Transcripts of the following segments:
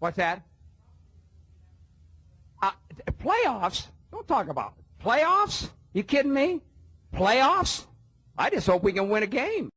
What's that? Playoffs? Don't talk about it. Playoffs? You kidding me? Playoffs? I just hope we can win a game.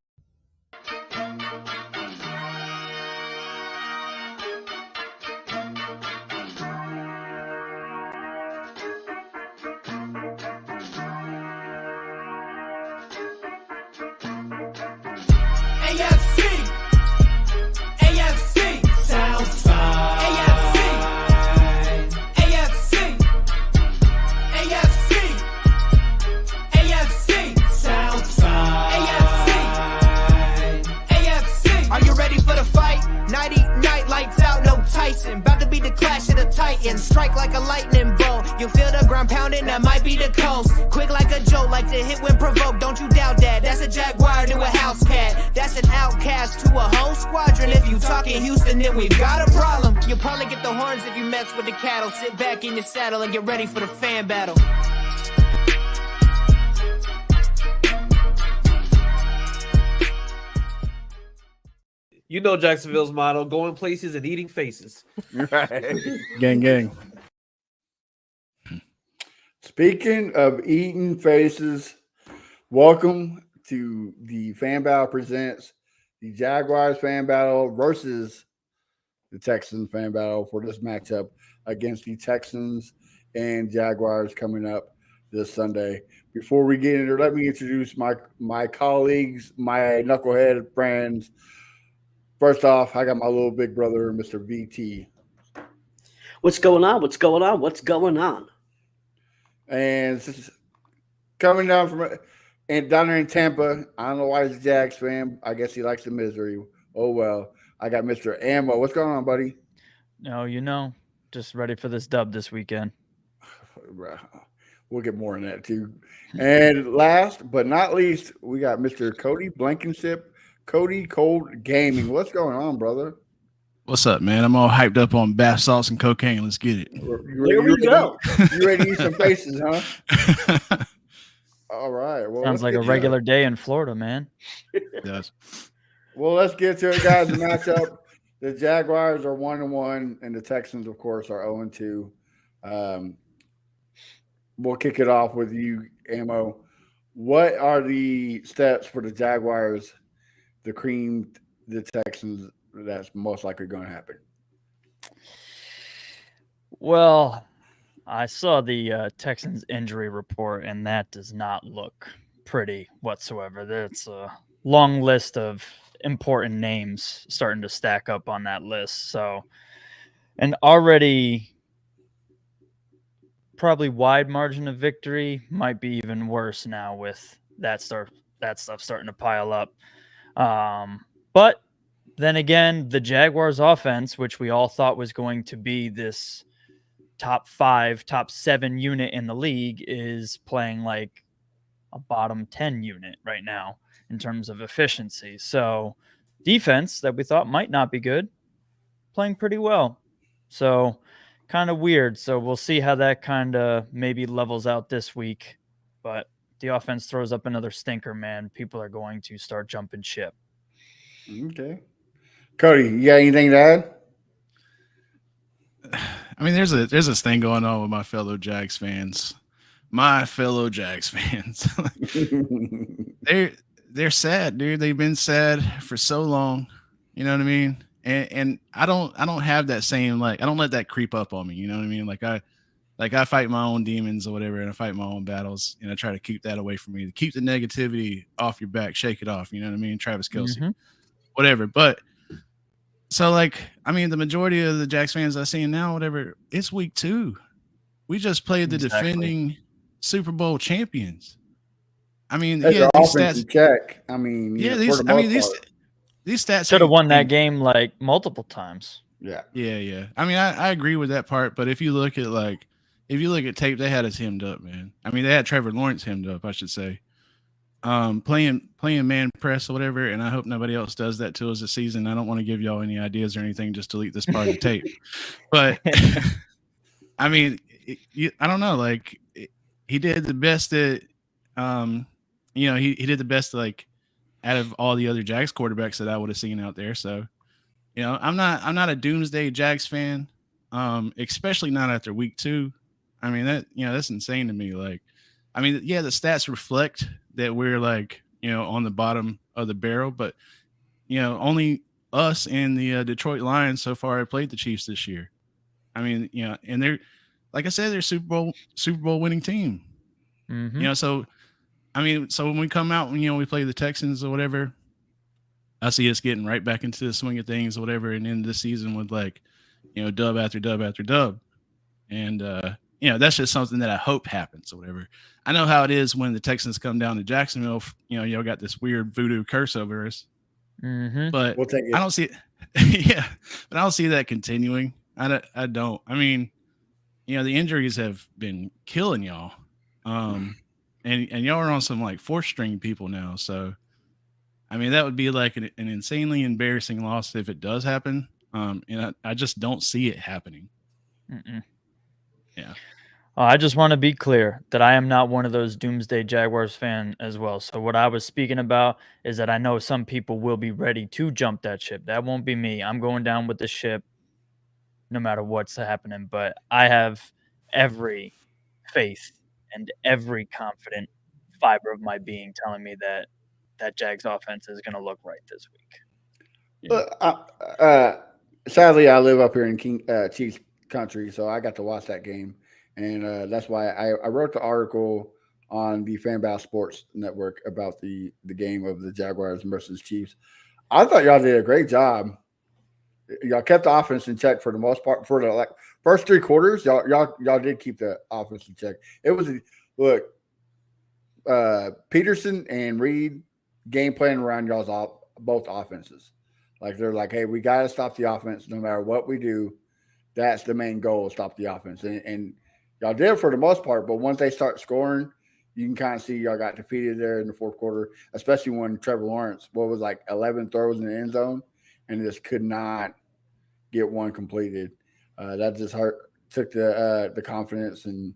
About to be the clash of the Titans. Strike like a lightning bolt. You feel the ground pounding, that might be the coast. Quick like a joke, like to hit when provoked. Don't you doubt that. That's a Jaguar to a house cat. That's an outcast to a whole squadron. If you talking Houston, then we've got a problem. You'll probably get the horns if you mess with the cattle. Sit back in your saddle and get ready for the fan battle. You know Jacksonville's motto, going places and eating faces. Right. Gang, gang. Speaking of eating faces, welcome to the Fan Battle presents the Jaguars Fan Battle versus the Texans Fan Battle for this matchup against the Texans and Jaguars coming up this Sunday. Before we get into it, let me introduce my colleagues, my knucklehead friends. First off, I got my little big brother, Mr. VT. What's going on? What's going on? What's going on? And this is coming down from and down there in Tampa. I don't know why he's a Jags fan. I guess he likes the misery. Oh well. I got Mr. Ammo. What's going on, buddy? No, just ready for this dub this weekend. We'll get more on that too. And last but not least, we got Mr. Cody Blankenship. Cody Cold Gaming. What's going on, brother? What's up, man? I'm all hyped up on bath salts and cocaine. Let's get it. Here we go. You ready to eat some faces, huh? All right. Well, sounds like a regular day in Florida, man. It does. Well, let's get to it, guys. The matchup. The Jaguars are 1-1, and the Texans, of course, are 0-2. We'll kick it off with you, Ammo. What are the steps for the Jaguars to cream the Texans that's most likely going to happen? Well, I saw the Texans injury report, and that does not look pretty whatsoever. That's a long list of important names starting to stack up on that list. So, and already probably wide margin of victory, might be even worse now with that stuff starting to pile up. But then again, the Jaguars offense, which we all thought was going to be this top 5, top 7 unit in the league, is playing like a bottom 10 unit right now in terms of efficiency. So defense that we thought might not be good, playing pretty well. So kind of weird. So we'll see how that kind of maybe levels out this week. But the offense throws up another stinker, man. People are going to start jumping ship. Okay. Cody, you got anything to add? I mean, there's this thing going on with my fellow Jags fans. They're sad, dude. They've been sad for so long. You know what I mean? And I don't have that same, like, I don't let that creep up on me. You know what I mean? Like I fight my own demons or whatever, and I fight my own battles, and I try to keep that away from me. Keep the negativity off your back, shake it off. You know what I mean? Travis Kelce, whatever. But so, like, I mean, the majority of the Jags fans I see now, whatever, it's week 2. We just played the defending Super Bowl champions. I mean, that's yeah, these stats. Check. I mean, yeah, these stats should have won that game like multiple times. Yeah. I mean, I agree with that part, but if you look at tape, they had us hemmed up, man. I mean, they had Trevor Lawrence hemmed up, I should say. Playing man press or whatever, and I hope nobody else does that to us this season. I don't want to give y'all any ideas or anything. Just delete this part of the tape. But I mean, I don't know. Like, he did the best that, he did the best, like, out of all the other Jags quarterbacks that I would have seen out there. So, I'm not a doomsday Jags fan, especially not after week 2. I mean, that's insane to me. Like, I mean, yeah, the stats reflect that we're like, on the bottom of the barrel, but only us and the Detroit Lions so far have played the Chiefs this year. I mean, and they're, like I said, they're Super Bowl winning team. Mm-hmm. So I mean, so when we come out, we play the Texans or whatever, I see us getting right back into the swing of things or whatever, and end this season with like, dub after dub after dub, and that's just something that I hope happens or whatever. I know how it is when the Texans come down to Jacksonville. Y'all got this weird voodoo curse over us. Mm-hmm. But We'll take it. I don't see it. Yeah, but I don't see that continuing. I don't. I mean, the injuries have been killing y'all, and y'all are on some like 4th string people now. So, I mean, that would be like an insanely embarrassing loss if it does happen. And I just don't see it happening. Mm-mm. Yeah. I just want to be clear that I am not one of those doomsday Jaguars fan as well. So what I was speaking about is that I know some people will be ready to jump that ship. That won't be me. I'm going down with the ship no matter what's happening. But I have every faith and every confident fiber of my being telling me that Jags offense is going to look right this week. Sadly, I live up here in Chiefs country, so I got to watch that game. And that's why I wrote the article on the Fan Battle Sports Network about the game of the Jaguars versus Chiefs. I thought y'all did a great job. Y'all kept the offense in check for the most part. For the first 3 quarters, y'all did keep the offense in check. It was Peterson and Reed game plan around y'all's both offenses. Like they're like, hey, we got to stop the offense no matter what we do. That's the main goal: stop the offense. And y'all did it for the most part, but once they start scoring, you can kind of see y'all got defeated there in the 4th quarter, especially when Trevor Lawrence, 11 throws in the end zone, and just could not get one completed. That just took the confidence, and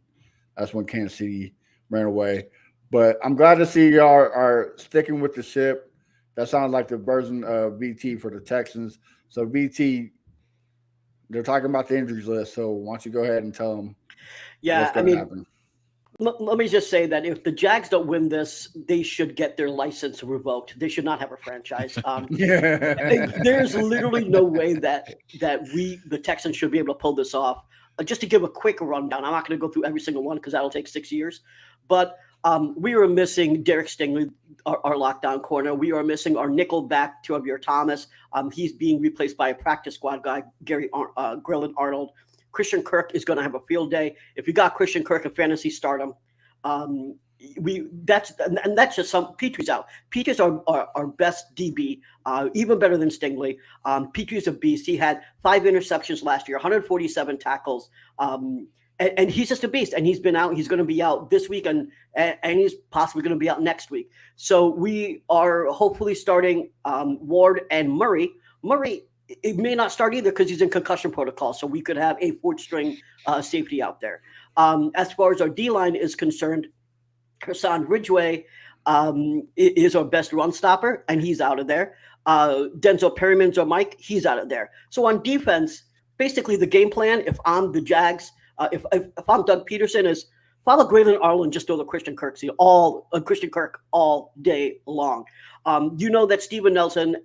that's when Kansas City ran away. But I'm glad to see y'all are sticking with the ship. That sounds like the version of VT for the Texans. So VT, they're talking about the injuries list. So why don't you go ahead and tell them what's going to happen? Let me just say that if the Jags don't win this, they should get their license revoked. They should not have a franchise. There's literally no way that the Texans should be able to pull this off. Just to give a quick rundown, I'm not going to go through every single one because that'll take 6 years. But we are missing Derek Stingley, our lockdown corner. We are missing our nickel back, Tavierre Thomas. He's being replaced by a practice squad guy, Grayland Arnold. Christian Kirk is going to have a field day. If you got Christian Kirk in fantasy, start him. That's just some. Petrie's out. Petrie's our best DB, even better than Stingley. Petrie's a beast. He had 5 interceptions last year, 147 tackles. And he's just a beast. And he's been out. He's going to be out this week, and he's possibly going to be out next week. So we are hopefully starting Ward and Murray. Murray, it may not start either because he's in concussion protocol. So we could have a 4th string safety out there. As far as our D-line is concerned, Hassan Ridgeway is our best run stopper, and he's out of there. Denzel Perryman's our Mike. He's out of there. So on defense, basically the game plan, if I'm the Jags, if I'm Doug Peterson, is follow Grayland Arnold and just throw the Christian Kirk all day long. You know that Steven Nelson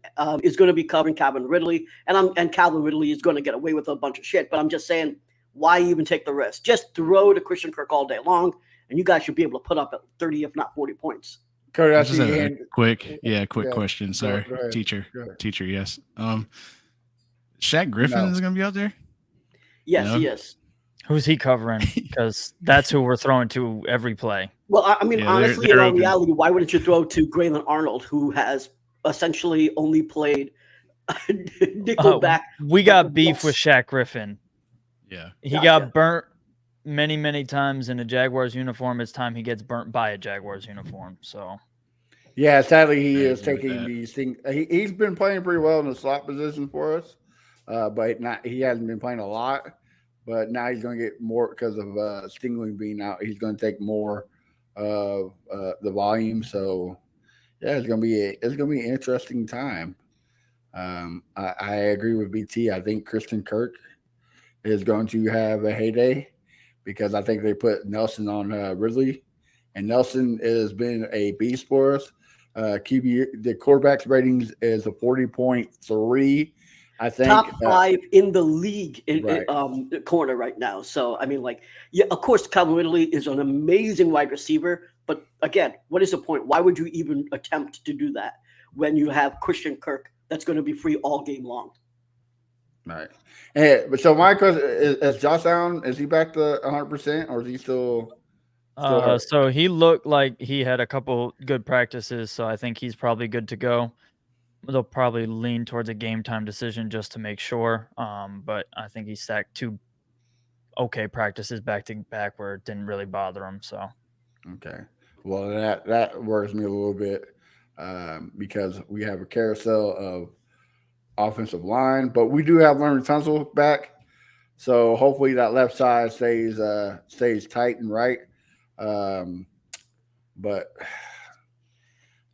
is going to be covering Calvin Ridley, and Calvin Ridley is going to get away with a bunch of shit. But I'm just saying, why even take the risk? Just throw to Christian Kirk all day long, and you guys should be able to put up at 30, if not 40 points. Cody, I just have a quick question. Sorry, go ahead. teacher. Yes. Shaq Griffin is going to be out there. Yes, he is. Who's he covering? Because that's who we're throwing to every play. Well, I mean, honestly, in all reality, why wouldn't you throw to Grayland Arnold, who has essentially only played nickelback? We got beef with Shaq Griffin. Yeah. He got burnt many, many times in a Jaguars uniform. It's time he gets burnt by a Jaguars uniform. So, yeah, sadly, he is taking these things. He's been playing pretty well in the slot position for us, but he hasn't been playing a lot. But now he's going to get more because of Stingley being out. He's going to take more of the volume. So, yeah, it's going to be an interesting time. I agree with BT. I think Christian Kirk is going to have a heyday because I think they put Nelson on Ridley, and Nelson has been a beast for us. QB, the quarterback's ratings is a 40.3. I think top 5 in the league in right. corner right now. So I mean, like, yeah, of course, Calvin Ridley is an amazing wide receiver, but again, what is the point? Why would you even attempt to do that when you have Christian Kirk that's going to be free all game long? Right. But so my question is Josh Allen, is he back to 100% or is he still hurt? So he looked like he had a couple good practices, so I think he's probably good to go. They'll probably lean towards a game time decision just to make sure. But I think he stacked 2 okay practices back to back where it didn't really bother him. So Okay. Well, that worries me a little bit because we have a carousel of offensive line, but we do have Leonard Tunsil back. So hopefully that left side stays tight and right. But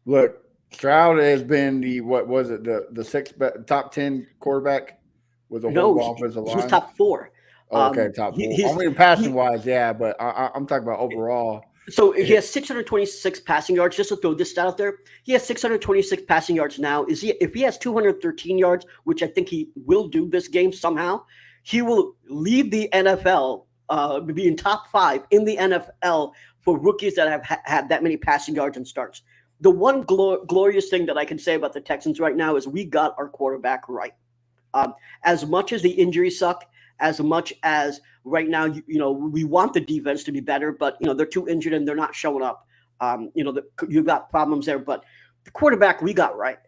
look, Stroud has been the sixth top 10 quarterback with a whole offensive line. He's top 4. Okay, top 4. I mean, passing wise, yeah, but I'm talking about overall. So he has 626 passing yards. Just to throw this stat out there, he has 626 passing yards now. If he has 213 yards, which I think he will do this game somehow, he will lead the NFL, be in top 5 in the NFL for rookies that have had that many passing yards and starts. The one glorious thing that I can say about the Texans right now is we got our quarterback right. As much as the injuries suck, as much as right now, we want the defense to be better, but, they're too injured and they're not showing up. You've got problems there, but the quarterback we got right.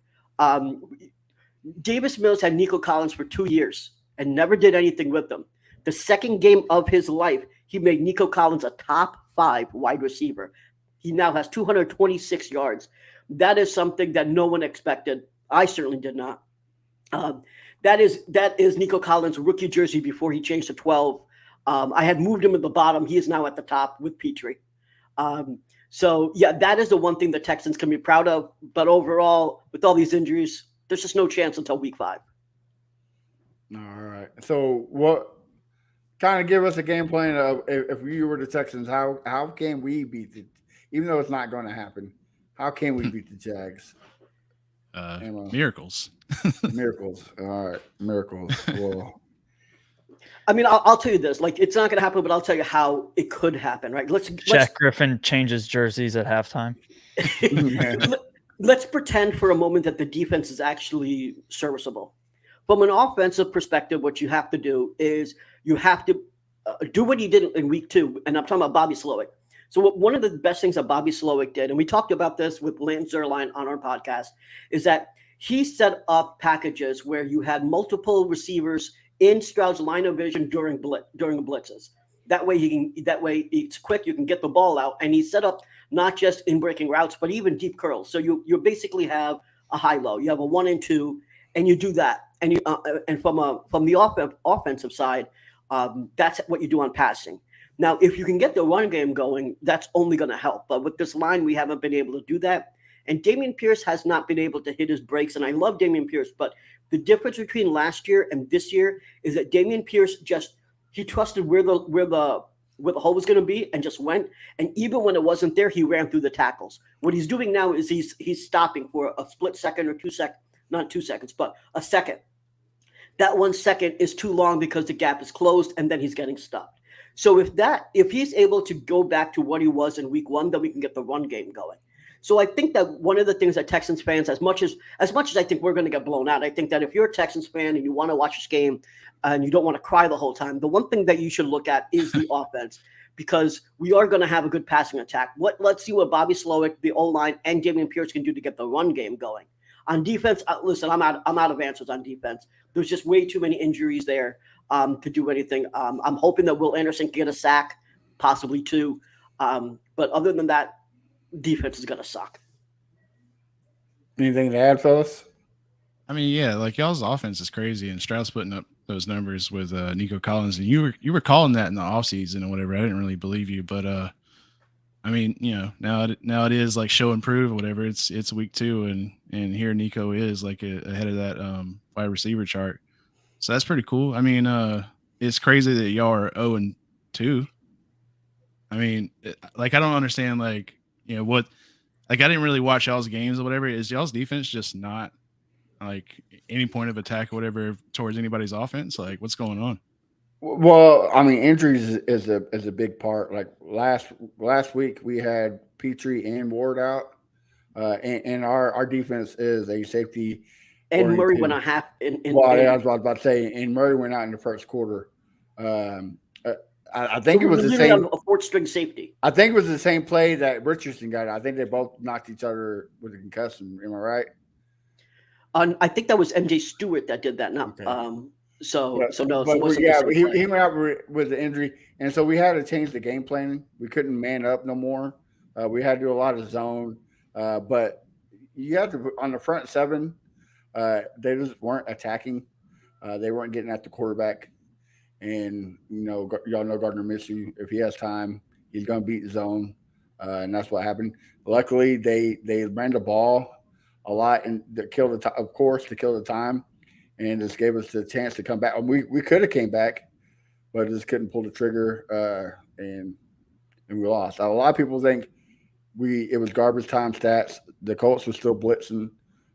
Davis Mills had Nico Collins for 2 years and never did anything with them. The second game of his life, he made Nico Collins a top 5 wide receiver. He now has 226 yards. That is something that no one expected. I certainly did not. That is Nico Collins' rookie jersey before he changed to 12. I had moved him at the bottom. He is now at the top with Petrie. So, yeah, that is the one thing the Texans can be proud of. But overall, with all these injuries, there's just no chance until week 5. All right. So what kind of give us a game plan of if we were the Texans, how can we beat it? Even though it's not going to happen, how can we beat the Jags? Miracles. Miracles. All right. Miracles. Well, I mean, I'll tell you this. Like, it's not going to happen, but I'll tell you how it could happen, right? Jack Griffin changes jerseys at halftime. Let's pretend for a moment that the defense is actually serviceable. From an offensive perspective, what you have to do is you have to do what he did in week 2, and I'm talking about Bobby Slowick. So one of the best things that Bobby Slowick did, and we talked about this with Lance Zierlein on our podcast, is that he set up packages where you had multiple receivers in Stroud's line of vision during the blitzes. That way it's quick. You can get the ball out, and he set up not just in breaking routes, but even deep curls. So you basically have a high-low. You have a 1 and 2, and you do that. And from the offensive side, that's what you do on passing. Now, if you can get the run game going, that's only going to help. But with this line, we haven't been able to do that. And Dameon Pierce has not been able to hit his breaks. And I love Dameon Pierce, but the difference between last year and this year is that Dameon Pierce he trusted where the hole was going to be and just went. And even when it wasn't there, he ran through the tackles. What he's doing now is he's stopping for a split second or 2 seconds, not 2 seconds, but a second. That 1 second is too long because the gap is closed, and then he's getting stopped. So if he's able to go back to what he was in week 1, then we can get the run game going. So I think that one of the things that Texans fans, as much as I think we're going to get blown out, I think that if you're a Texans fan and you want to watch this game and you don't want to cry the whole time, the one thing that you should look at is the offense, because we are going to have a good passing attack. Let's see what Bobby Slowick, the O-line, and Dameon Pierce can do to get the run game going. On defense, listen, I'm out of answers on defense. There's just way too many injuries there to do anything. I'm hoping that Will Anderson can get a sack, possibly 2. But other than that, defense is going to suck. Anything to add, fellas? I mean, yeah, like y'all's offense is crazy, and Stroud's putting up those numbers with Nico Collins, and you were calling that in the offseason and whatever. I didn't really believe you, but I mean, now it is like show and prove or whatever. It's week 2, and here Nico is like ahead of that wide receiver chart. So that's pretty cool. I mean, it's crazy that y'all are 0-2. I mean, like I don't understand what I didn't really watch y'all's games or whatever. Is y'all's defense just not like any point of attack or whatever towards anybody's offense? Like what's going on? Well, I mean, injuries is a big part. Like last week, we had Petrie and Ward out, and our defense is a safety. And Murray went on half. I was about to say, and Murray went out in the first quarter. I think it was the same. A fourth string safety. I think it was the same play that Richardson got. I think they both knocked each other with a concussion. Am I right? I think that was MJ Stewart that did that. Not. Okay. So he went out with the injury, and so we had to change the game planning. We couldn't man up no more. We had to do a lot of zone, but you have to on the front 7. They just weren't attacking. They weren't getting at the quarterback, and y'all know Gardner Minshew. If he has time, he's going to beat the zone, and that's what happened. Luckily, they ran the ball a lot and to kill the time. And just gave us the chance to come back. We could have came back, but just couldn't pull the trigger, and we lost. A lot of people think it was garbage time stats. The Colts were still blitzing.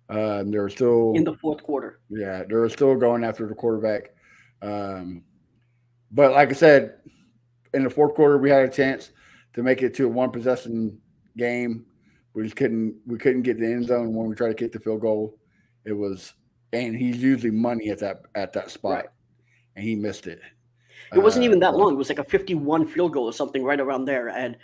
They were still in the fourth quarter. Yeah, they were still going after the quarterback. But like I said, in the fourth quarter, we had a chance to make it to a 1-possession game. We just couldn't get the end zone when we tried to kick the field goal. It was. And he's usually money at that spot, right. And he missed it. It wasn't even that long. It was like a 51 field goal or something right around there, and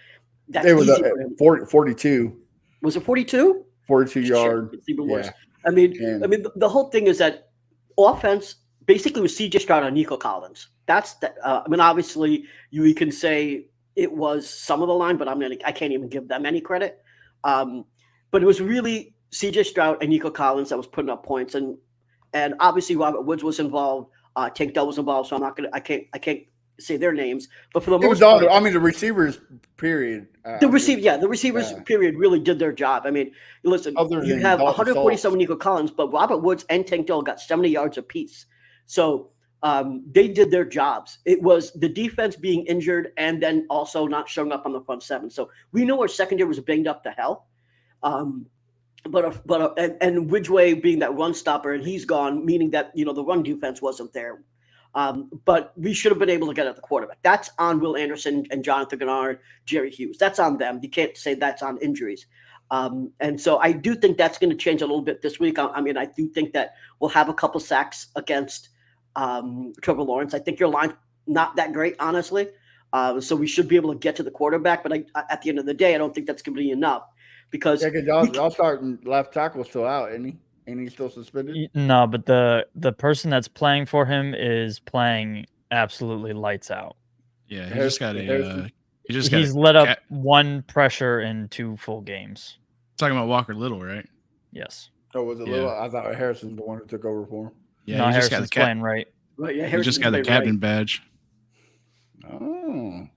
that's it was 42. Was it 42? 42 yard. It's even worse. Yeah. I mean, the whole thing is that offense basically was C.J. Stroud and Nico Collins. That's obviously you can say it was some of the line, but I can't even give them any credit. But it was really C.J. Stroud and Nico Collins that was putting up points, and obviously Robert Woods was involved. Tank Dell was involved, so I can't say their names. But for the most part, the receivers period. The receivers period really did their job. I mean, listen, you have 147 Nico Collins, but Robert Woods and Tank Dell got 70 yards apiece. So they did their jobs. It was the defense being injured and then also not showing up on the front 7. So we know our secondary was banged up to hell. But Ridgeway being that run stopper, and he's gone, meaning that the run defense wasn't there. But we should have been able to get at the quarterback. That's on Will Anderson and Jonathan Gennard, Jerry Hughes. That's on them. You can't say that's on injuries. And so I do think that's going to change a little bit this week. I do think that we'll have a couple sacks against Trevor Lawrence. I think your line's not that great, honestly. So we should be able to get to the quarterback. But at the end of the day, I don't think that's going to be enough. Because y'all starting left tackle still out, isn't he? Ain't he still suspended? No, but the person that's playing for him is playing absolutely lights out. Yeah, he just got he's let up one pressure in 2 full games. Talking about Walker Little, right? Yes. Oh, was it Little? I thought Harrison's the one who took over for him. Yeah, no, Harrison's playing right. Right, yeah, he just got the captain badge. Oh.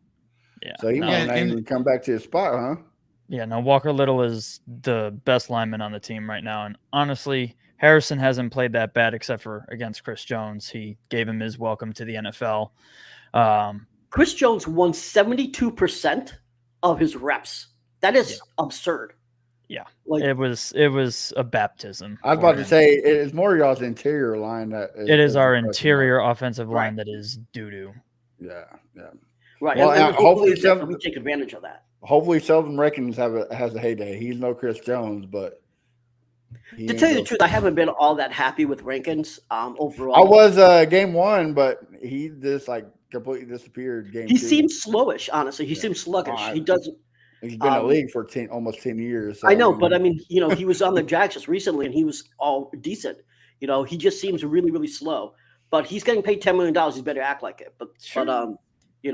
Yeah. So he might not even come back to his spot, huh? Yeah, no, Walker Little is the best lineman on the team right now. And honestly, Harrison hasn't played that bad except for against Chris Jones. He gave him his welcome to the NFL. Chris Jones won 72% of his reps. That is absurd. Yeah, it was a baptism. I was about to say, it's more y'all's interior line. It is our interior offensive line that is doo-doo. Yeah. Right, well, and hopefully we take advantage of that. Hopefully, Sheldon Reckons has a heyday. He's no Chris Jones, but to tell you the truth, I haven't been all that happy with Rankins overall. I was game 1, but he just completely disappeared. Game 2. He seems slowish, honestly. He seems sluggish. He doesn't. He's been in the league for almost 10 years. So, I know, but he was on the Jags just recently, and he was all decent. He just seems really, really slow. But he's getting paid $10 million. He better act like it. But you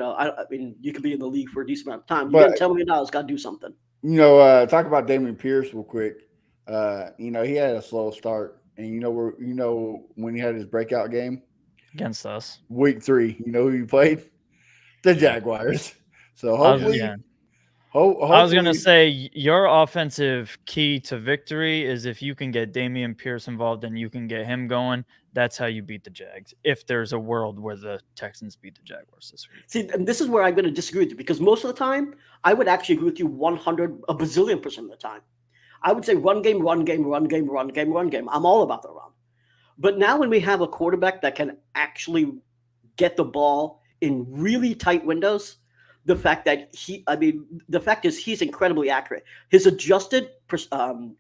could be in the league for a decent amount of time. You get $10 million, got to do something. Talk about Dameon Pierce real quick. He had a slow start, and when he had his breakout game against us, week 3. You know who he played? The Jaguars. So I was going to Hopefully- say your offensive key to victory is if you can get Dameon Pierce involved and you can get him going. That's how you beat the Jags. If there's a world where the Texans beat the Jaguars this week. See, and this is where I'm going to disagree with you because most of the time, I would actually agree with you 100, a bazillion% of the time. I would say run game, run game, run game, run game, run game. I'm all about the run. But now when we have a quarterback that can actually get the ball in really tight windows, the fact is he's incredibly accurate. His adjusted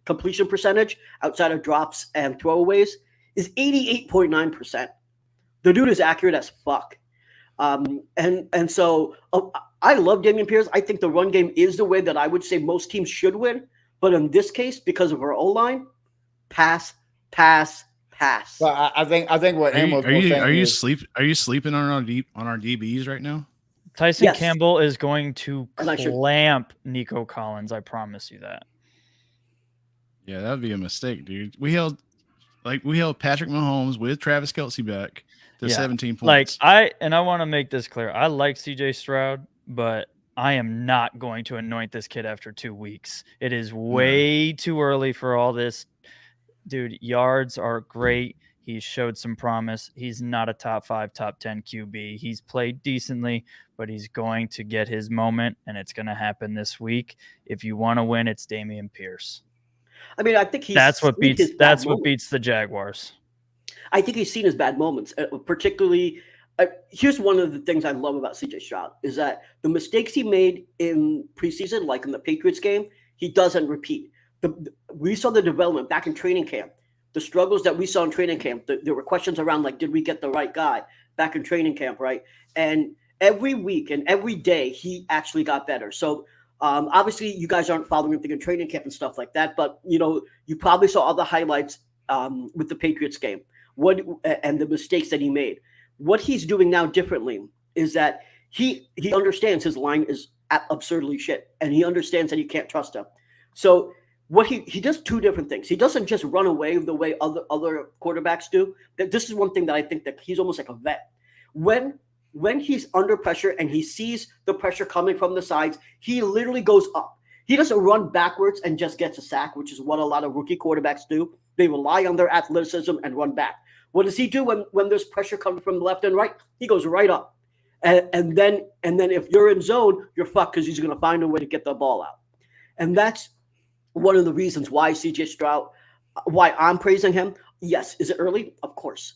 completion percentage outside of drops and throwaways is 88.9%. The dude is accurate as fuck. And so I love Dameon Pierce. I think the run game is the way that I would say most teams should win. But in this case, because of our O-line, pass. But I think what Amos was saying are you is- sleeping on our DBs right now? Tyson Yes. Campbell is going to And I should- clamp Nico Collins. I promise you that. Yeah, that would be a mistake, dude. We held Patrick Mahomes with Travis Kelce back to 17 points. I want to make this clear. I like CJ Stroud, but I am not going to anoint this kid after 2 weeks. It is way too early for all this. Dude, yards are great. He showed some promise. He's not a top 5, top 10 QB. He's played decently, but he's going to get his moment, and it's going to happen this week. If you want to win, it's Dameon Pierce. I mean, I think That's what beats the Jaguars. I think he's seen his bad moments, particularly. Here's one of the things I love about CJ Stroud is that the mistakes he made in preseason, like in the Patriots game, he doesn't repeat. We saw the development back in training camp. The struggles that we saw in training camp, there were questions around like, did we get the right guy back in training camp, right? And every week and every day, he actually got better. So obviously, you guys aren't following anything in training camp and stuff like that, but you probably saw all the highlights with the Patriots game. And the mistakes that he made. What he's doing now differently is that he understands his line is absurdly shit, and he understands that you can't trust him. So what he does two different things. He doesn't just run away the way other quarterbacks do. This is one thing that I think that he's almost like a vet. When he's under pressure and he sees the pressure coming from the sides, he literally goes up. He doesn't run backwards and just gets a sack, which is what a lot of rookie quarterbacks do. They rely on their athleticism and run back. What does he do when there's pressure coming from the left and right? He goes right up. And then if you're in zone, you're fucked because he's going to find a way to get the ball out. And that's one of the reasons why CJ Stroud, why I'm praising him. Yes, is it early? Of course.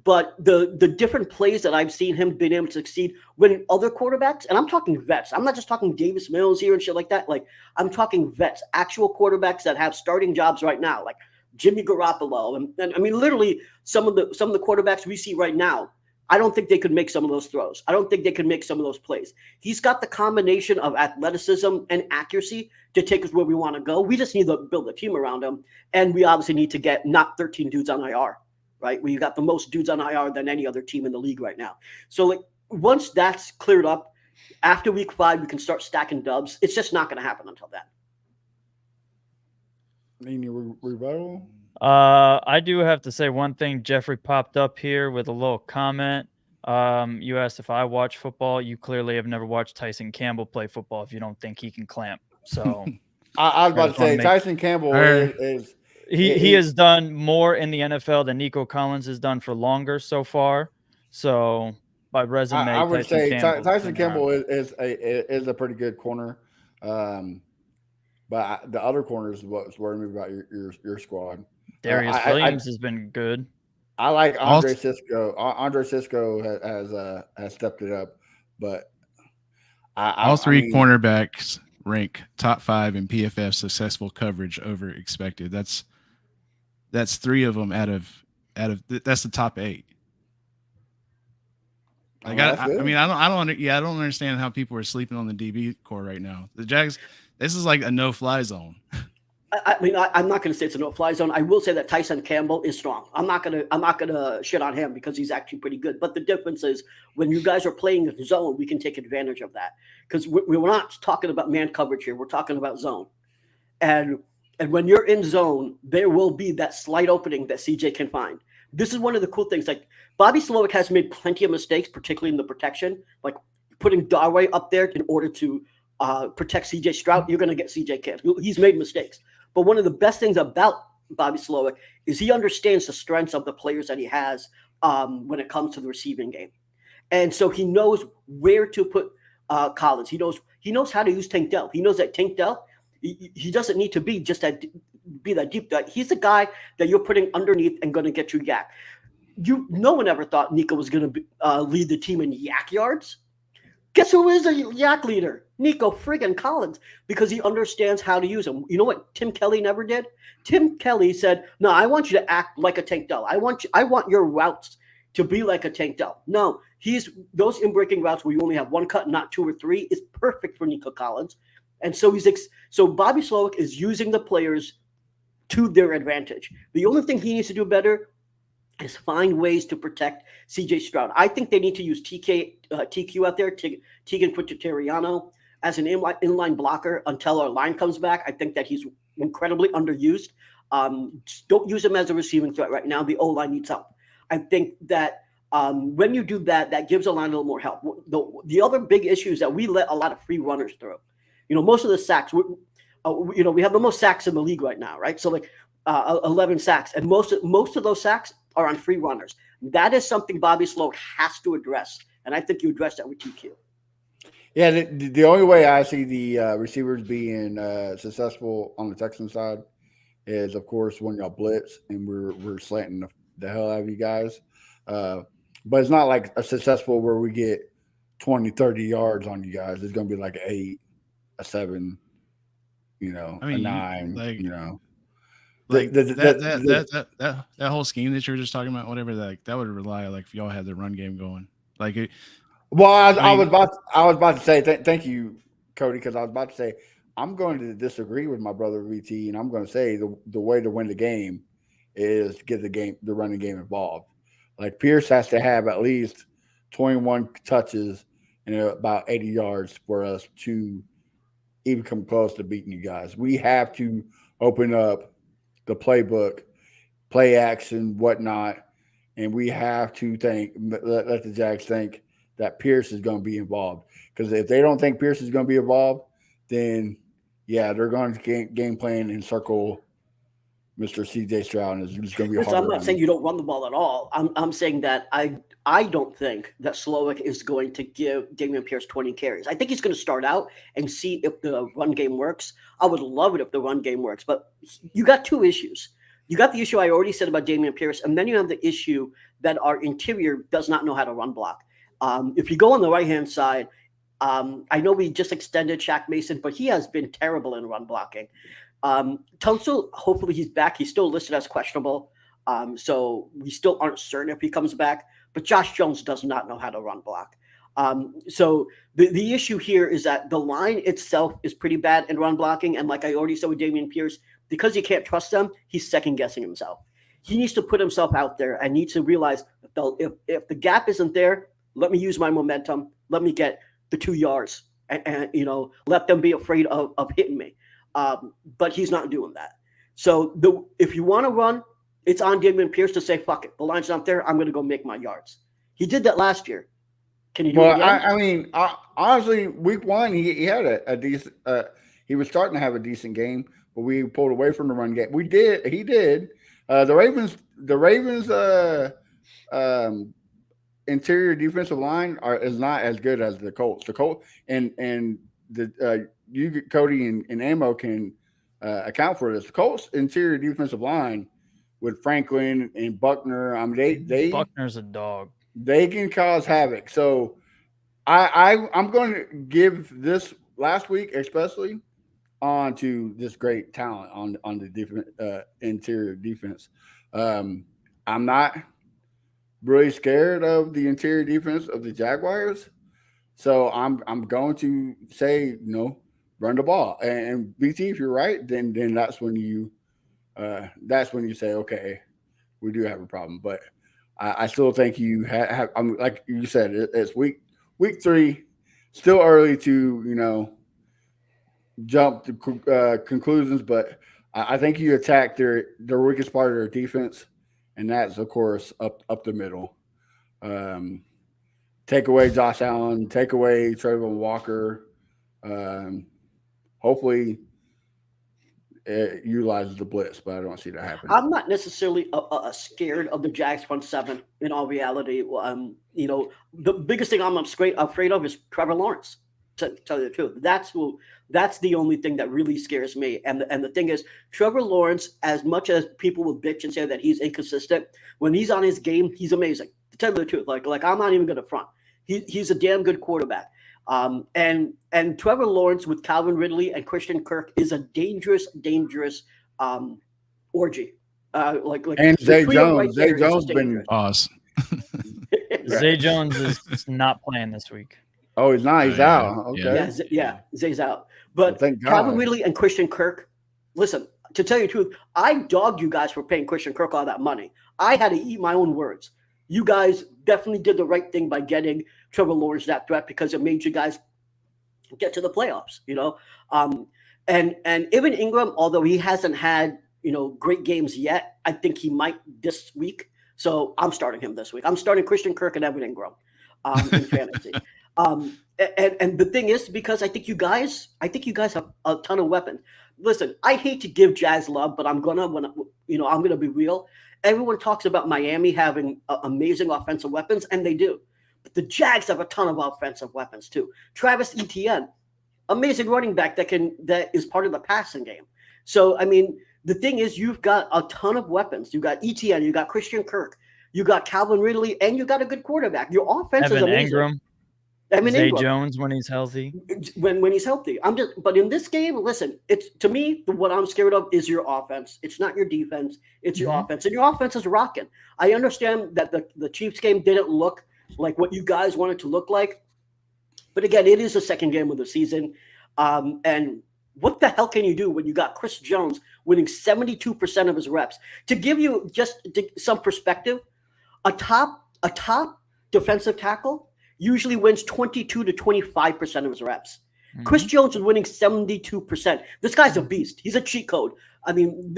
But the different plays that I've seen him being able to succeed when other quarterbacks, and I'm talking vets. I'm not just talking Davis Mills here and shit like that. Like, I'm talking vets, actual quarterbacks that have starting jobs right now, like Jimmy Garoppolo. And I mean, literally some of the quarterbacks we see right now, I don't think they could make some of those throws. I don't think they could make some of those plays. He's got the combination of athleticism and accuracy to take us where we want to go. We just need to build a team around him. And we obviously need to get not 13 dudes on IR, right? We've got the most dudes on IR than any other team in the league right now. So like once that's cleared up, after week 5, we can start stacking dubs. It's just not going to happen until then. Any rebuttal? I do have to say one thing. Jeffrey popped up here with a little comment. You asked if I watch football. You clearly have never watched Tyson Campbell play football if you don't think he can clamp. So I was about to say Tyson Campbell is he has done more in the NFL than Nico Collins has done for longer so far. So by resume, I would say Tyson Campbell around. is a pretty good corner. But the other corners is what's worrying me about your squad. Darius Williams has been good. I like Andre Cisco. Andre Cisco has stepped it up, but all three cornerbacks rank top 5 in PFF successful coverage over expected. That's 3 of them out of that's the top 8. Like I don't understand how people are sleeping on the DB core right now. The Jags, this is like a no-fly zone. I mean, I'm not going to say it's a no-fly zone. I will say that Tyson Campbell is strong. I'm not gonna shit on him because he's actually pretty good. But the difference is when you guys are playing in zone, we can take advantage of that because we're not talking about man coverage here. We're talking about zone, and when you're in zone, there will be that slight opening that CJ can find. This is one of the cool things. Like Bobby Slowick has made plenty of mistakes, particularly in the protection, like putting Darway up there in order to protect C.J. Stroud, you're going to get C.J. Kidd. He's made mistakes. But one of the best things about Bobby Slowick is he understands the strengths of the players that he has when it comes to the receiving game. And so he knows where to put Collins. He knows how to use Tank Dell. He knows that Tank Dell, he doesn't need to be just that deep. He's the guy that you're putting underneath and going to get you yak. No one ever thought Nico was going to lead the team in yak yards. Guess who is a yak leader? Nico friggin' Collins, because he understands how to use them. You know what Tim Kelly never did? Tim Kelly said, "No, I want you to act like a Tank Dell. I want your routes to be like a Tank Dell." No, those in-breaking routes where you only have one cut, not two or three, is perfect for Nico Collins. And so so Bobby Slowick is using the players to their advantage. The only thing he needs to do better is find ways to protect C.J. Stroud. I think they need to use TQ out there, Tegan Quintariano, as an inline blocker until our line comes back. I think that he's incredibly underused. Don't use him as a receiving threat right now. The O-line needs help. I think that when you do that, that gives a line a little more help. The other big issue is that we let a lot of free runners through. Most of the sacks, we have the most sacks in the league right now, right? So 11 sacks, and most of those sacks are on free runners. That is something Bobby Slowick has to address, and I think you address that with TQ. Yeah, the only way I see the receivers being successful on the Texans side is, of course, when y'all blitz and we're slanting the hell out of you guys. But it's not like a successful where we get 20, 30 yards on you guys. It's going to be like an 8, a 7, a 9, Like that whole scheme that you were just talking about, whatever, that would rely if y'all had the run game going. Well, I was about to say thank you, Cody, because I was about to say I'm going to disagree with my brother VT, and I'm going to say the way to win the game is get the running game involved. Like Pierce has to have at least 21 touches and about 80 yards for us to even come close to beating you guys. We have to open up the playbook, play action, whatnot, and we have to let the Jags think that Pierce is going to be involved. Because if they don't think Pierce is going to be involved, then they're going to game plan and circle Mr. C.J. Stroud, and it's just going to be hard. I'm not saying you don't run the ball at all. I'm saying that I don't think that Slowick is going to give Dameon Pierce 20 carries. I think he's going to start out and see if the run game works. I would love it if the run game works, but you got two issues. You got the issue I already said about Dameon Pierce, and then you have the issue that our interior does not know how to run block. If you go on the right-hand side, I know we just extended Shaq Mason, but he has been terrible in run blocking. Tunsil, hopefully he's back. He's still listed as questionable. So we still aren't certain if he comes back. But Josh Jones does not know how to run block. So the issue here is that the line itself is pretty bad in run blocking. And like I already said with Dameon Pierce, because you can't trust them, he's second-guessing himself. He needs to put himself out there and needs to realize if the gap isn't there, let me use my momentum. Let me get the 2 yards and let them be afraid of hitting me. But he's not doing that. So if you want to run, it's on Dameon Pierce to say, fuck it. The line's not there. I'm going to go make my yards. He did that last year. Can you do it again? Honestly, week 1, he had a decent he was starting to have a decent game, but we pulled away from the run game. He did. The Ravens interior defensive line is not as good as the Colts. The Colts and you, Cody, and Ammo can account for this. The Colts interior defensive line with Franklin and Buckner, Buckner's a dog. They can cause havoc. So I'm going to give this last week, especially, on to this great talent on the interior defense. I'm not really scared of the interior defense of the Jaguars. So I'm going to say, run the ball. And BT, if you're right, then that's when you say, okay, we do have a problem. But I still think you have like you said, it's week 3, still early to jump to conclusions. But I think you attacked their weakest part of their defense, and that's of course up the middle. Take away Josh Allen, take away Trayvon Walker. Hopefully, it utilizes the blitz, but I don't see that happening. I'm not necessarily scared of the Jags front seven. In all reality, the biggest thing I'm afraid of is Trevor Lawrence. To tell you the truth, that's the only thing that really scares me. And the thing is, Trevor Lawrence, as much as people will bitch and say that he's inconsistent, when he's on his game, he's amazing. To tell you the truth, like I'm not even going to front. He's a damn good quarterback. And Trevor Lawrence with Calvin Ridley and Christian Kirk is a dangerous orgy. And Zay Jones. Zay Jones been awesome. Zay Jones is not playing this week. Oh, he's not. He's out. Okay. Zay's out. But thank God. Calvin Ridley and Christian Kirk. Listen, to tell you the truth, I dogged you guys for paying Christian Kirk all that money. I had to eat my own words. You guys definitely did the right thing by getting Trevor Lawrence that threat because it made you guys get to the playoffs, And Evan Ingram, although he hasn't had, great games yet, I think he might this week. So I'm starting him this week. I'm starting Christian Kirk and Evan Ingram in fantasy. And the thing is, because I think you guys have a ton of weapons. Listen, I hate to give Jazz love, but I'm gonna be real. Everyone talks about Miami having amazing offensive weapons, and they do. But the Jags have a ton of offensive weapons too. Travis Etienne, amazing running back that is part of the passing game. So I mean, the thing is, you've got a ton of weapons. You got Etienne, you got Christian Kirk, you got Calvin Ridley, and you got a good quarterback. Your offense is amazing. Zay Jones when he's healthy. When he's healthy. But in this game, listen, it's to me, what I'm scared of is your offense. It's not your defense, it's your offense. And your offense is rocking. I understand that the Chiefs game didn't look like what you guys wanted to look like. But again, it is the second game of the season. And what the hell can you do when you got Chris Jones winning 72% of his reps? To give you just some perspective, a top defensive tackle usually wins 22 to 25% of his reps. Chris Jones is winning 72%. This guy's a beast. He's a cheat code. I mean,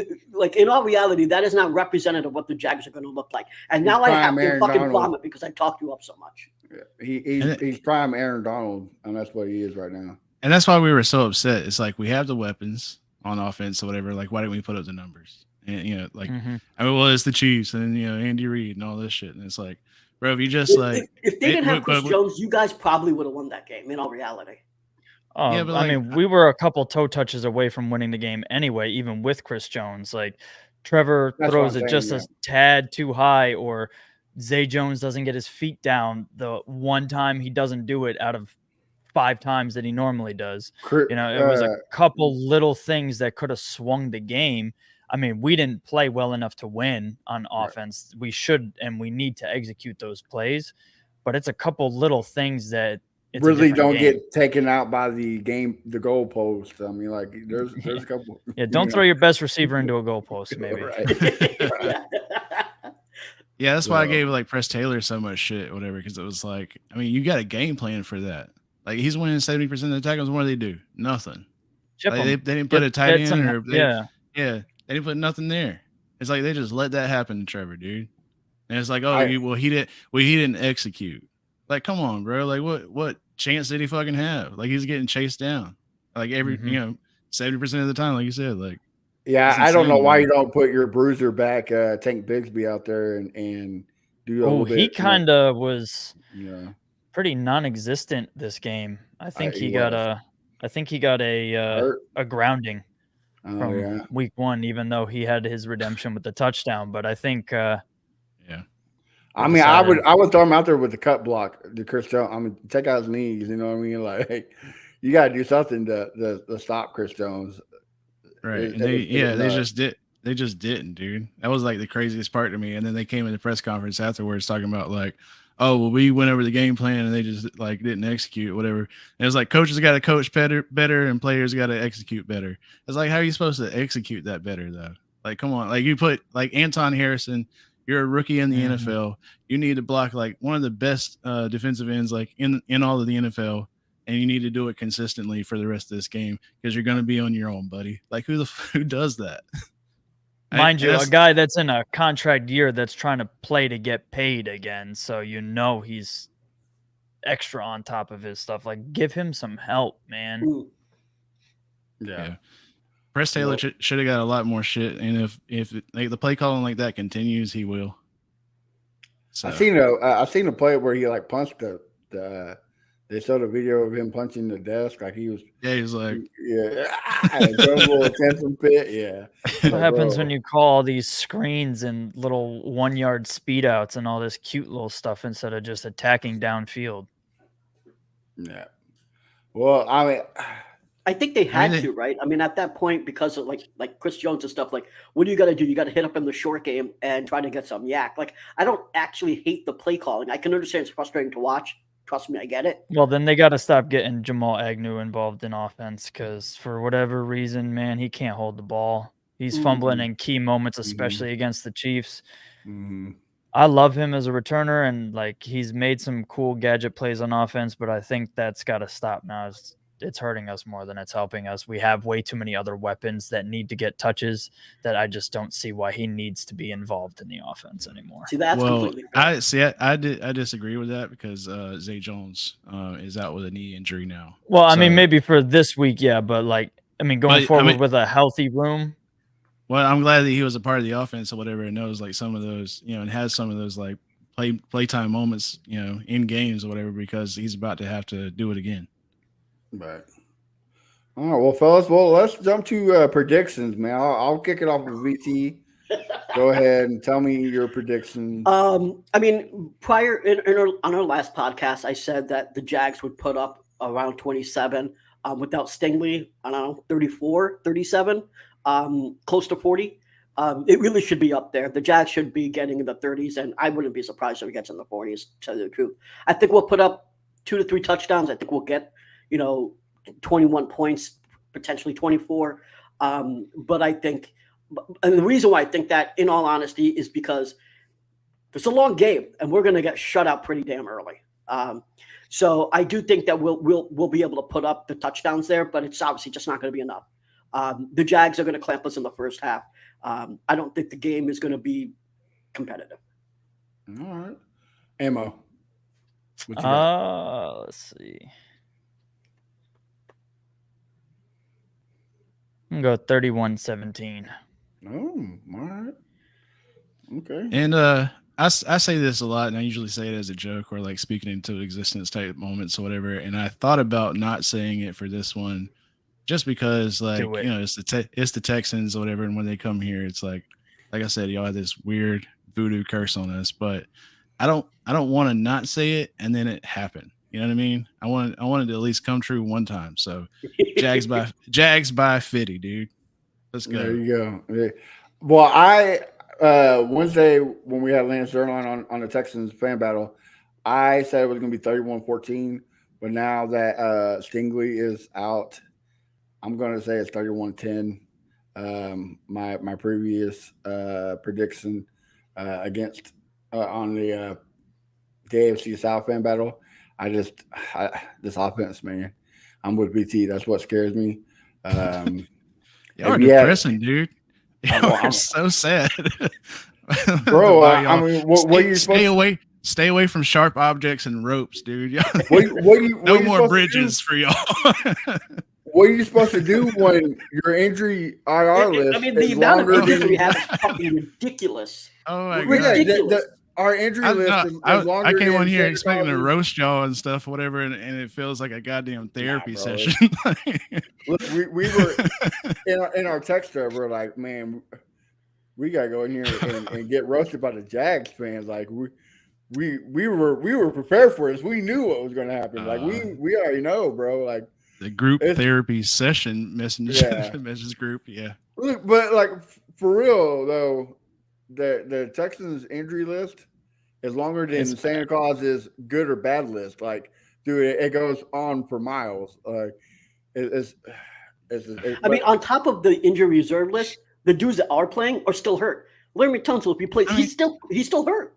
in all reality, that is not representative of what the Jags are going to look like. And now I have to fucking vomit because I talked you up so much. Yeah. He's prime Aaron Donald, and that's what he is right now. And that's why we were so upset. It's like we have the weapons on offense or whatever. Like, why didn't we put up the numbers? And it's the Chiefs and Andy Reid and all this shit. And it's like, bro, if you just if they didn't have Chris Jones, you guys probably would have won that game. In all reality. We were a couple toe touches away from winning the game anyway, even with Chris Jones. Like Trevor throws it just a tad too high, or Zay Jones doesn't get his feet down the one time he doesn't do it out of 5 times that he normally does. It was a couple little things that could have swung the game. I mean, we didn't play well enough to win on offense. We should and we need to execute those plays, but it's a couple little things that really don't get taken out by the goalpost. I mean, there's a couple. Yeah, don't throw your best receiver into a goalpost, maybe. Yeah, that's why I gave Press Taylor so much shit, whatever, because it was like, I mean, you got a game plan for that. Like, he's winning 70% of the tackles. What do they do? Nothing. They didn't put a tight end they didn't put nothing there. It's like they just let that happen to Trevor, dude. And it's like, he didn't execute. Like, come on, bro. Like, what chance did he fucking have? Like, he's getting chased down. Like 70% of the time, like you said. Like, yeah, I don't know why you don't put your bruiser back, Tank Bigsby out there and do a little bit. He kind of was pretty non-existent this game. I think he got a grounding from week 1, even though he had his redemption with the touchdown. But I think, I mean, I would throw him out there with the cut block, the Chris Jones. I mean, take out his knees. You know what I mean? Like, you got to do something to stop Chris Jones. Right? They just didn't, dude. That was like the craziest part to me. And then they came in the press conference afterwards talking about like, oh, well, we went over the game plan and they just like didn't execute, whatever. And it was like coaches got to coach better and players got to execute better. It's like, how are you supposed to execute that better though? Like, come on, like you put like Anton Harrison. You're a rookie in the NFL. You need to block like one of the best defensive ends like in all of the NFL, and you need to do it consistently for the rest of this game because you're going to be on your own, buddy. Like who does that? Mind you, a guy that's in a contract year that's trying to play to get paid again, so he's extra on top of his stuff. Like, give him some help, man. Ooh. Yeah. Press Taylor should have got a lot more shit, and if like, the play calling like that continues, he will. So. I seen a play where he like punched they showed a video of him punching the desk like he was. Yeah, he's like, a little tantrum fit. Yeah. What happens when you call these screens and little 1 yard speed outs and all this cute little stuff instead of just attacking downfield? Yeah. Well, I mean, I think they had to, right? I mean, at that point, because of like Chris Jones and stuff, like, what do you got to do? You got to hit up in the short game and try to get some yak. Like, I don't actually hate the play calling. I can understand it's frustrating to watch. Trust me, I get it. Well, then they got to stop getting Jamal Agnew involved in offense because for whatever reason, man, he can't hold the ball. He's fumbling in key moments, especially against the Chiefs. I love him as a returner, and like he's made some cool gadget plays on offense, but I think that's got to stop now. It's hurting us more than it's helping us. We have way too many other weapons that need to get touches that I just don't see why he needs to be involved in the offense anymore. See, that's completely fair. I disagree with that because Zay Jones is out with a knee injury now. Well, I mean, maybe for this week, yeah, but like, I mean, going forward with a healthy room. Well, I'm glad that he was a part of the offense or whatever and knows like some of those, and has some of those like playtime moments, in games or whatever, because he's about to have to do it again. Right. All right, well, fellas, let's jump to predictions, man. I'll kick it off with VT. Go ahead and tell me your prediction. I mean, prior on our last podcast, I said that the Jags would put up around 27 without Stingley. I don't know, 34, 37, close to 40. It really should be up there. The Jags should be getting in the 30s, and I wouldn't be surprised if it gets in the 40s, to tell you the truth. I think we'll put up 2 to 3 touchdowns. I think we'll get 21 points, potentially 24. But I think, and the reason why I think that, in all honesty, is because it's a long game and we're going to get shut out pretty damn early. So I do think that we'll be able to put up the touchdowns there, but it's obviously just not going to be enough. The Jags are going to clamp us in the first half. I don't think the game is going to be competitive. All right. Ammo. Let's see. I'm going to go 31-17. Oh, all right. Okay. And I say this a lot, and I usually say it as a joke or like speaking into existence type moments or whatever. And I thought about not saying it for this one, just because like it's the Texans or whatever, and when they come here, it's like I said, y'all have this weird voodoo curse on us. But I don't want to not say it and then it happen. You know what I mean? I wanted to at least come true one time. So Jags by 50, dude. Let's go. There you go. Yeah. Well, I Wednesday when we had Lance Zerline on the Texans Fan Battle, I said it was going to be 31-14. But now that Stingley is out, I'm going to say it's 31-10. My previous prediction against on the AFC South Fan Battle. This offense, man. I'm with BT. That's what scares me. You're depressing, dude. I'm so sad, bro. I mean, what you stay away from sharp objects and ropes, dude. No more bridges for y'all. What are you supposed to do when your injury IR list? I mean, the amount of injuries we have is fucking ridiculous. Oh my god. Our injury list is longer. I came on here expecting to roast y'all and stuff, whatever, and it feels like a goddamn therapy session. Look, we were in our text thread. We're like, man, we gotta go in here and get roasted by the Jags fans. Like we were prepared for this. We knew what was going to happen. Like we already know, bro. Like the group therapy session message group. Yeah. Look, but like for real though. The Texans injury list is longer than Santa Claus's good or bad list. Like, dude, it goes on for miles. Like, I mean, on top of the injury reserve list, the dudes that are playing are still hurt. Larry Tunsil, if he plays, he's still hurt.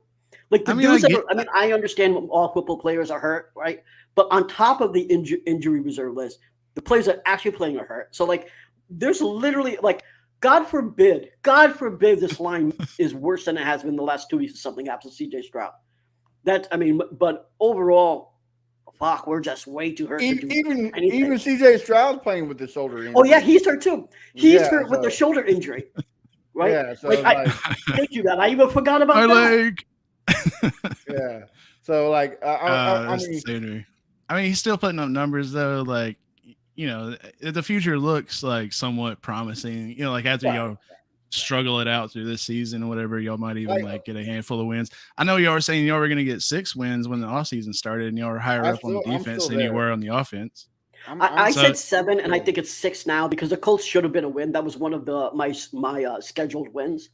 Like the dudes I understand all football players are hurt, right? But on top of the injury reserve list, the players that are actually playing are hurt. So like, there's literally like. God forbid this line is worse than it has been the last 2 weeks if something happens to CJ Stroud. But overall, fuck, we're just way too hurt to do Even anything. CJ Stroud's playing with the shoulder injury. Oh yeah, he's hurt too. He's Yeah, hurt with so- a shoulder injury, right? Yeah, so Like, like, thank you, man. I even forgot about My that. leg. yeah. So like, I That's mean, the same to me. I mean, he's still putting up numbers though. Like, you know, the future looks like somewhat promising. You know, like after y'all struggle it out through this season or whatever, y'all might even like get a handful of wins. I know y'all were saying y'all were going to get 6 wins when the offseason started, and y'all were higher up on the I'm defense still than you there. were on the offense. I So- said 7, and I think it's 6 now because the Colts should have been a win. That was one of my scheduled wins.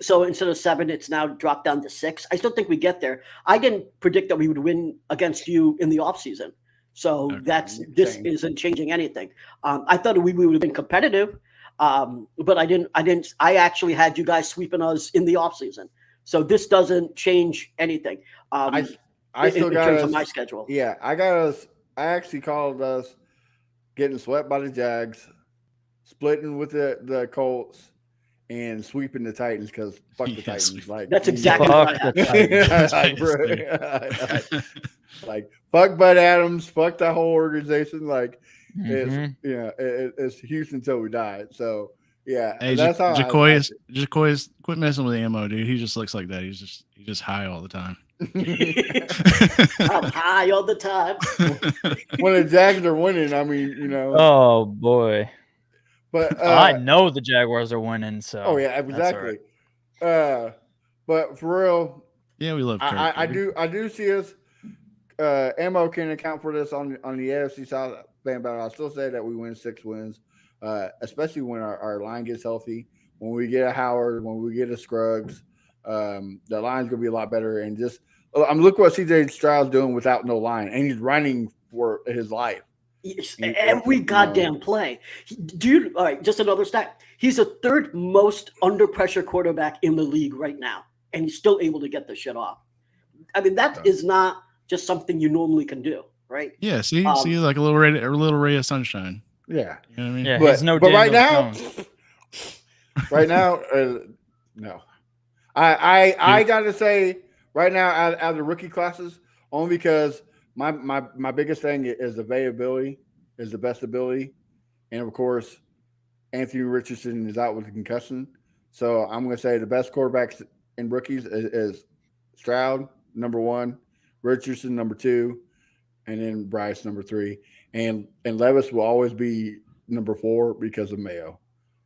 So instead of 7, it's now dropped down to 6. I still think we get there. I didn't predict that we would win against you in the offseason. So Okay. this Same. isn't changing anything. I thought we would have been competitive, but I didn't. I actually had you guys sweeping us in the offseason. So this doesn't change anything. I in still got terms us. of my schedule. Yeah, I got us. I actually called us getting swept by the Jags, splitting with the Colts, and sweeping the Titans because fuck the Yeah, Titans. sweep. Like That's exactly what I Fuck had. the Titans. like fuck Bud Adams, fuck that whole organization. Like Mhm. it's Houston until we die. So yeah, Hey, that's how Jacoy's, quit messing with ammo, dude. He just looks like that. He's just high all the time. I'm high all the time. when the Jags are winning, I mean, Oh boy. but I know the Jaguars are winning, so oh yeah, that's all exactly. right. But for real, Yeah, we love Kirk. I dude. do see us. Ammo can account for this on the AFC South fan battle. I'll still say that we win 6 wins, especially when our line gets healthy. When we get a Howard, when we get a Scruggs, the line's gonna be a lot better. And just look what CJ Stroud's doing without no line, and he's running for his life. Yes, every goddamn play. Dude, all right, just another stat. He's the 3rd most under pressure quarterback in the league right now, and he's still able to get the shit off. I mean, that is not just something you normally can do, right? Yeah, see, like a little ray of sunshine. Yeah, You know what I mean? Yeah, but, he's no but right Daniel now, Jones. right now, no. I gotta say right now out of the rookie classes, only because my biggest thing is availability, is the best ability, and of course, Anthony Richardson is out with a concussion. So I'm gonna say the best quarterbacks in rookies is Stroud number 1, Richardson number 2, and then Bryce number 3, and Levis will always be number 4 because of Mayo.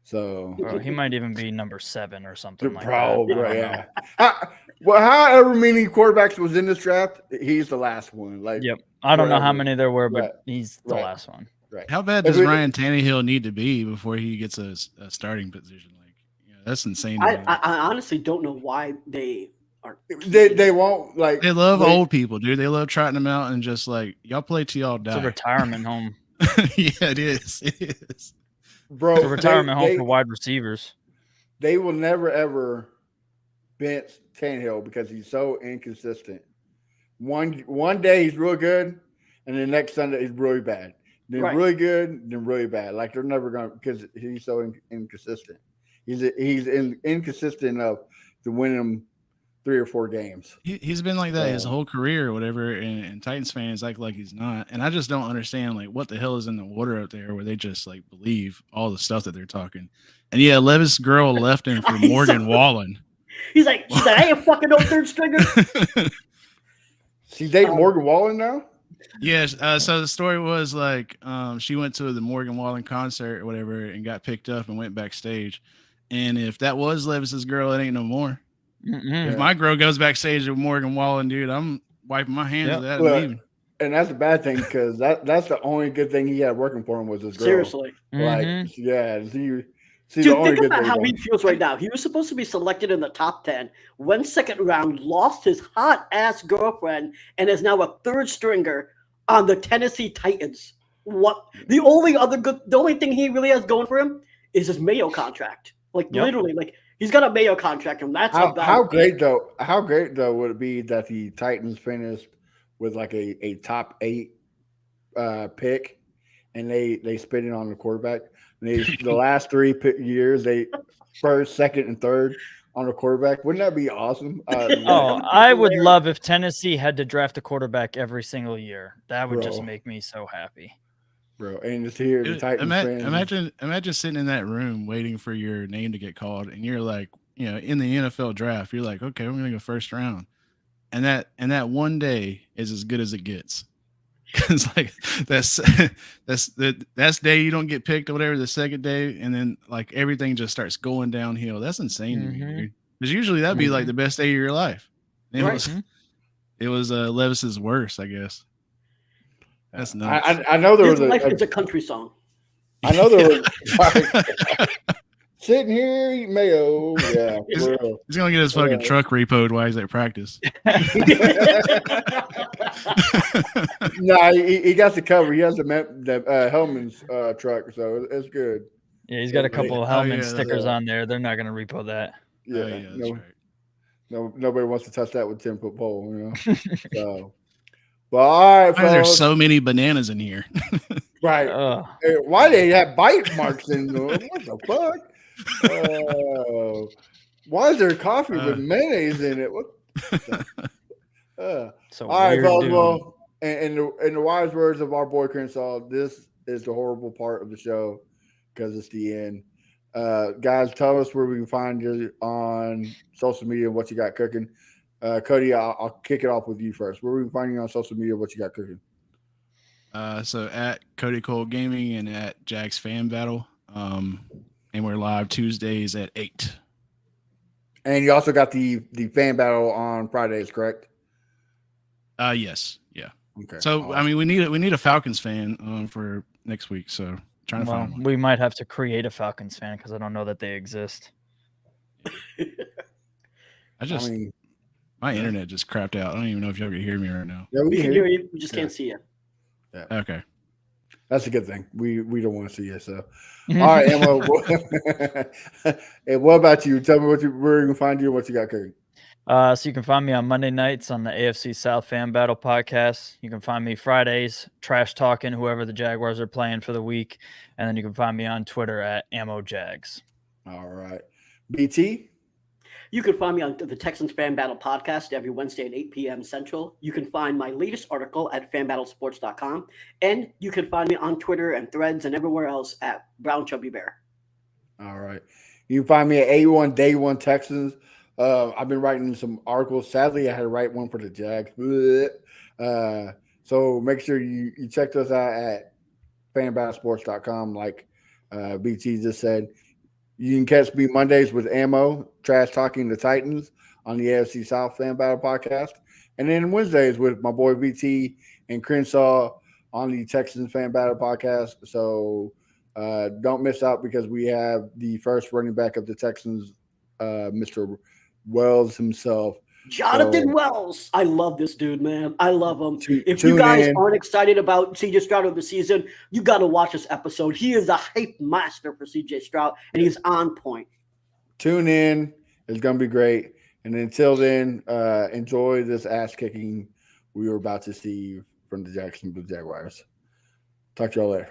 So Bro, he might even be number 7 or something like probably, that. I don't yeah. Well, however many quarterbacks was in this draft, he's the last one. Like, Yep. I don't know how whatever. many there were, but Right. he's the Right. last one. right. How bad If does it- Ryan Tannehill need to be before he gets a starting position? Like, that's insane. To me. I honestly don't know why they are. They won't like. They love old people, dude. They love trotting them out and just like y'all play till y'all It's a die. retirement home. Yeah, it is. It is. bro. It's a retirement home they, for wide receivers. They will never ever bench Tannehill because he's so inconsistent. One day he's real good, and the next Sunday he's really bad. Then Right. really good, then really bad. Like they're never going to because he's so inconsistent. He's inconsistent enough to win them 3 or 4 games. He's been like that his So- whole career or whatever, and Titans fans act like he's not. And I just don't understand like what the hell is in the water up there where they just like believe all the stuff that they're talking. And yeah, Levis Girl left him for I saw Morgan Wallen. She's like, I ain't fucking no 3rd stringer. She's dating Morgan Wallen now. Yes. So the story was like she went to the Morgan Wallen concert or whatever and got picked up and went backstage. And if that was Levis's girl, it ain't no more. Mm-mm. If my girl goes backstage with Morgan Wallen, dude, I'm wiping my hands Yep. of that and Look, leaving. And that's a bad thing because that's the only good thing he had working for him was his girl. Seriously. Like, Mhm. yeah. See Dude, the only think good about thing. how about he him. feels right now. He was supposed to be selected in the top 10, went 2nd round, lost his hot ass girlfriend, and is now a 3rd stringer on the Tennessee Titans. What? The only thing he really has going for him is his Mayo contract. Like Yep. literally, like he's got a Mayo contract, and that's How about great though? How great though would it be that the Titans finished with like a top 8 pick, and they spit it on the quarterback. And the last 3 years, they 1st, 2nd, and 3rd, on a quarterback. Wouldn't that be awesome? Oh, I would love if Tennessee had to draft a quarterback every single year. That would just Bro. make me so happy. Bro, and just hear the Dude, Titans fans. imagine sitting in that room waiting for your name to get called, and you're like, in the NFL draft, you're like, okay, we're gonna go first round, and that one day is as good as it gets. It's like that's day you don't get picked or whatever. The second day, and then like everything just starts going downhill. That's insane to me, dude. Because usually that'd be like the best day of your life. It was Levis's worst, I guess. That's nuts. I know there was Life is a country song. I know there was sitting here eating mayo. Yeah, he's gonna get his fucking truck repoed while he's at practice. Nah, he got the cover. He has the Hellman's truck, so it's good. Yeah, he's got a couple of Hellman stickers on there. They're not gonna repo that. Yeah, that's right. No, nobody wants to touch that with 10-foot pole, So, but all right, why there's so many bananas in here? Right. Hey, why they have bite marks in them? What the fuck? Why is there coffee with mayonnaise in it? What? So all right, fellas. Well, in the wise words of our boy Crenshaw, this is the horrible part of the show because it's the end. Guys, tell us where we can find you on social media and what you got cooking. Cody, I'll kick it off with you first. Where we can find you on social media, what you got cooking? So at Cody Cole Gaming and at Jags Fan Battle. And we're live Tuesdays at 8. And you also got the Fan Battle on Fridays, correct? Yes. Yeah. Okay. So awesome. I mean, we need a Falcons fan for next week. So trying to find one. We might have to create a Falcons fan because I don't know that they exist. My internet just crapped out. I don't even know if y'all can hear me right now. Yeah, we can hear you. We just can't see you. Yeah. Okay. That's a good thing. We don't want to see you. So, all right, Emma. And what about you? Tell me where you can find you and what you got cooking. So you can find me on Monday nights on the AFC South Fan Battle podcast. You can find me Fridays, trash talking whoever the Jaguars are playing for the week. And then you can find me on Twitter at AmmoJags. All right. BT? You can find me on the Texans Fan Battle podcast every Wednesday at 8 p.m. Central. You can find my latest article at fanbattlesports.com. And you can find me on Twitter and Threads and everywhere else at Brown Chubby Bear. All right. You can find me at A1 Day One Texans. I've been writing some articles. Sadly, I had to write one for the Jags. So make sure you check us out at fanbattlesports.com like BT just said. You can catch me Mondays with Ammo, trash talking the Titans on the AFC South Fan Battle podcast. And then Wednesdays with my boy BT and Crenshaw on the Texans Fan Battle podcast. So don't miss out because we have the first running back of the Texans, Mr. Wells himself. Jonathan Wells. I love this dude, man. I love him. If you guys aren't excited about CJ Stroud of the season, you got to watch this episode. He is a hype master for CJ Stroud, and he's on point. Tune in. It's going to be great. And until then, enjoy this ass kicking we were about to see from the Jacksonville Jaguars. Talk to y'all later.